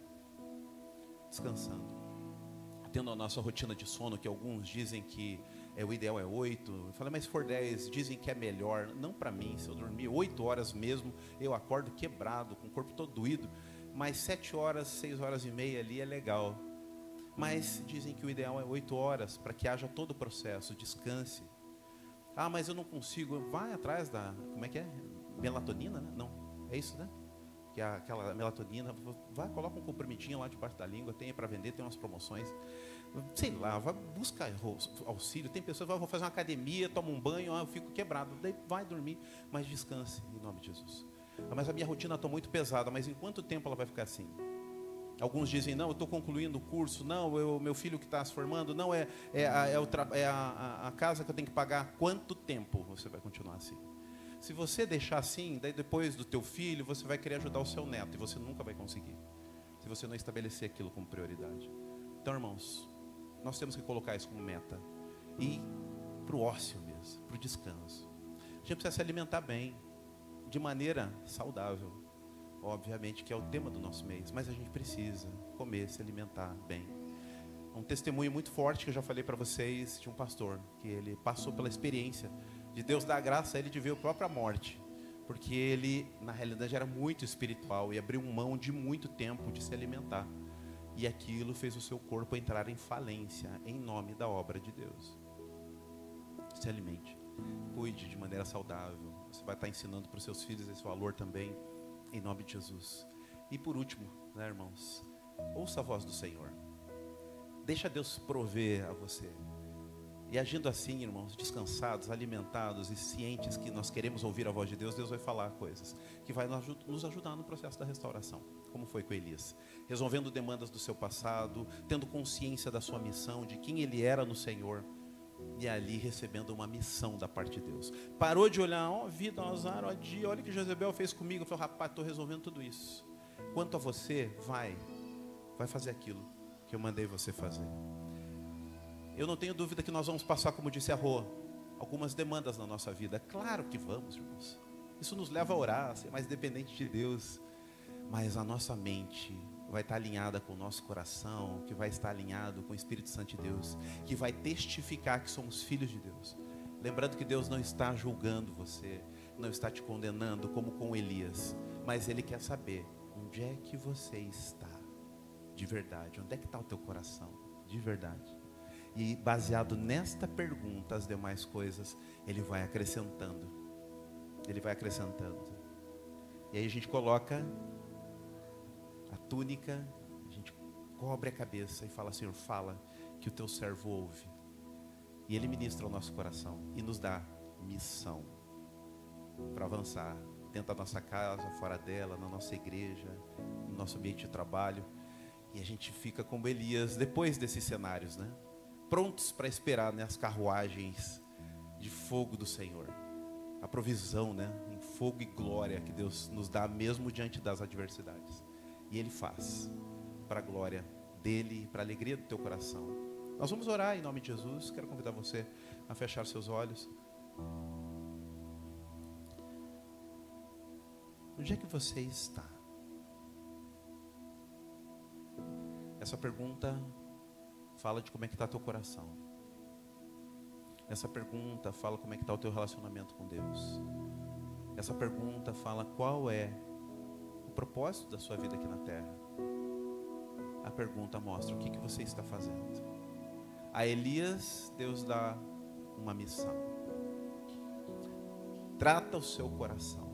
tendo a nossa rotina de sono, que alguns dizem que o ideal é 8, eu falei, mas se for 10, dizem que é melhor. Não para mim, se eu dormir 8 horas mesmo, eu acordo quebrado, com o corpo todo doído, mas 7 horas, 6 horas e meia ali é legal. Mas dizem que o ideal é 8 horas, para que haja todo o processo, descanse. Ah, mas eu não consigo, vai atrás da, como é que é? Melatonina, né? Não, é isso, né? Que é aquela melatonina, vai, coloca um comprimidinho lá debaixo da língua, tem para vender, tem umas promoções, sei lá, vai buscar auxílio. Tem pessoas que vão fazer uma academia, toma um banho, eu fico quebrado, daí vai dormir, mas descanse em nome de Jesus. Mas a minha rotina está muito pesada, mas em quanto tempo ela vai ficar assim? Alguns dizem, não, eu estou concluindo o curso, não, meu filho que está se formando, não, a casa que eu tenho que pagar. Quanto tempo você vai continuar assim? Se você deixar assim, daí depois do teu filho, você vai querer ajudar o seu neto e você nunca vai conseguir, se você não estabelecer aquilo como prioridade. Então, irmãos, nós temos que colocar isso como meta e para o ócio mesmo, para o descanso. A gente precisa se alimentar bem, de maneira saudável. Obviamente que é o tema do nosso mês, mas a gente precisa comer, se alimentar bem. Um testemunho muito forte que eu já falei para vocês de um pastor, que ele passou pela experiência de Deus dar graça a ele de ver a própria morte, porque ele na realidade era muito espiritual e abriu mão de muito tempo de se alimentar, e aquilo fez o seu corpo entrar em falência em nome da obra de Deus. Se alimente, cuide de maneira saudável. Você vai estar ensinando para os seus filhos esse valor também, em nome de Jesus. E por último, né, irmãos, ouça a voz do Senhor. Deixa Deus prover a você. E agindo assim, irmãos, descansados, alimentados e cientes que nós queremos ouvir a voz de Deus, Deus vai falar coisas que vai nos ajudar no processo da restauração, como foi com Elias, resolvendo demandas do seu passado, tendo consciência da sua missão, de quem ele era no Senhor, e ali recebendo uma missão da parte de Deus. Parou de olhar, ó vida, ó azar, ó dia, olha o que Jezebel fez comigo. Falou, rapaz, estou resolvendo tudo isso. Quanto a você, vai fazer aquilo que eu mandei você fazer. Eu não tenho dúvida que nós vamos passar, como disse a Rô, algumas demandas na nossa vida. Claro que vamos, irmãos. Isso nos leva a orar, a ser mais dependente de Deus. Mas a nossa mente vai estar alinhada com o nosso coração, que vai estar alinhado com o Espírito Santo de Deus, que vai testificar que somos filhos de Deus. Lembrando que Deus não está julgando você, não está te condenando como com Elias, mas Ele quer saber onde é que você está de verdade, onde é que está o teu coração de verdade. E baseado nesta pergunta, as demais coisas Ele vai acrescentando. Ele vai acrescentando. E aí a gente coloca a túnica, a gente cobre a cabeça e fala, Senhor, fala que o teu servo ouve. E Ele ministra o nosso coração e nos dá missão para avançar dentro da nossa casa, fora dela, na nossa igreja, no nosso ambiente de trabalho. E a gente fica como Elias depois desses cenários, né? Prontos para esperar, né, as carruagens de fogo do Senhor. A provisão, né, em fogo e glória que Deus nos dá mesmo diante das adversidades. E Ele faz para a glória dEle e para a alegria do teu coração. Nós vamos orar em nome de Jesus. Quero convidar você a fechar seus olhos. Onde é que você está? Essa pergunta fala de como é que está teu coração. Essa pergunta fala como é que está o teu relacionamento com Deus. Essa pergunta fala qual é o propósito da sua vida aqui na terra. A pergunta mostra o que você está fazendo. A Elias, Deus dá uma missão. Trata o seu coração,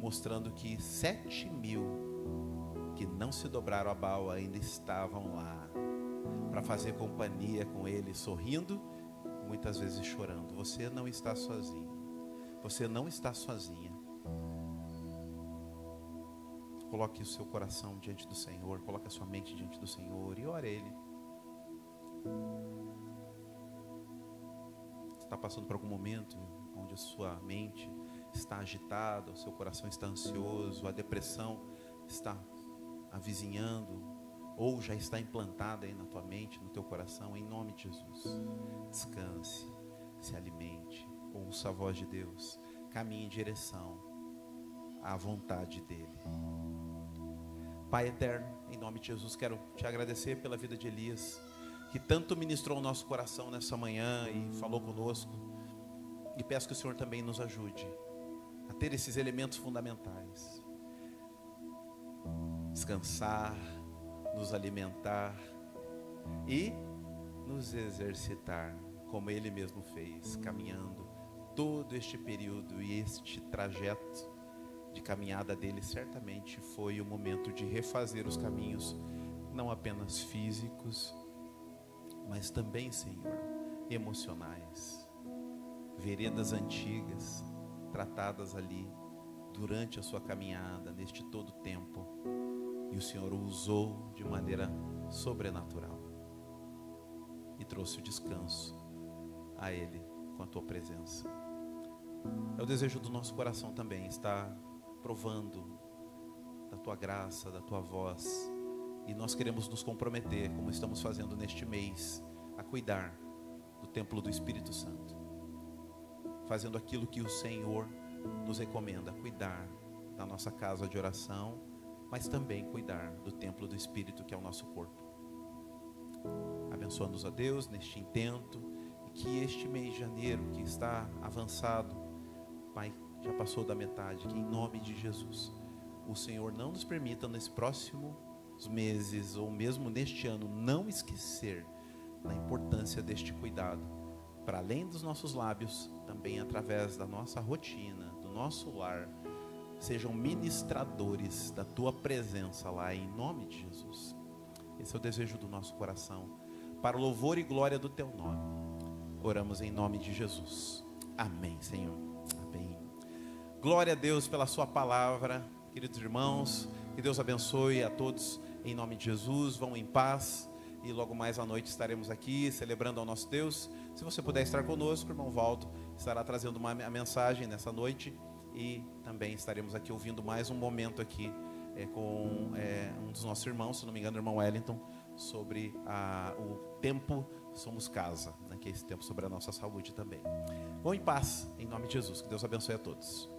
mostrando que 7.000 que não se dobraram a Baal ainda estavam lá para fazer companhia com ele, sorrindo, muitas vezes chorando. Você não está sozinho. Você não está sozinha. Coloque o seu coração diante do Senhor, coloque a sua mente diante do Senhor e ore a Ele. Você está passando por algum momento onde a sua mente está agitada, o seu coração está ansioso, a depressão está avizinhando, ou já está implantada aí na tua mente, no teu coração, em nome de Jesus. Descanse, se alimente, ouça a voz de Deus, caminhe em direção à vontade dEle. Pai eterno, em nome de Jesus, quero te agradecer pela vida de Elias, que tanto ministrou o nosso coração nessa manhã e falou conosco, e peço que o Senhor também nos ajude a ter esses elementos fundamentais: descansar, nos alimentar e nos exercitar, como Ele mesmo fez, caminhando todo este período. E este trajeto de caminhada dele certamente foi o momento de refazer os caminhos, não apenas físicos, mas também, Senhor, emocionais, veredas antigas, tratadas ali durante a sua caminhada, neste todo tempo. E o Senhor o usou de maneira sobrenatural e trouxe o descanso a ele com a tua presença. É o desejo do nosso coração também, estar provando da tua graça, da tua voz. E nós queremos nos comprometer, como estamos fazendo neste mês, a cuidar do templo do Espírito Santo, fazendo aquilo que o Senhor nos recomenda, cuidar da nossa casa de oração, mas também cuidar do templo do Espírito, que é o nosso corpo. Abençoa-nos, ó Deus, neste intento, e que este mês de janeiro, que está avançado, Pai, já passou da metade, que em nome de Jesus, o Senhor não nos permita nesse próximo meses, ou mesmo neste ano, não esquecer da importância deste cuidado, para além dos nossos lábios, também através da nossa rotina, do nosso lar, sejam ministradores da tua presença lá, em nome de Jesus. Esse é o desejo do nosso coração, para o louvor e glória do teu nome. Oramos em nome de Jesus. Amém, Senhor. Amém. Glória a Deus pela sua palavra, queridos irmãos. Que Deus abençoe a todos em nome de Jesus. Vão em paz. E logo mais à noite estaremos aqui celebrando ao nosso Deus. Se você puder estar conosco, o irmão Valdo estará trazendo uma mensagem nessa noite. E também estaremos aqui ouvindo mais um momento aqui com um dos nossos irmãos, se não me engano, o irmão Wellington, sobre o tempo somos casa, né, que é esse tempo sobre a nossa saúde também. Vão em paz, em nome de Jesus. Que Deus abençoe a todos.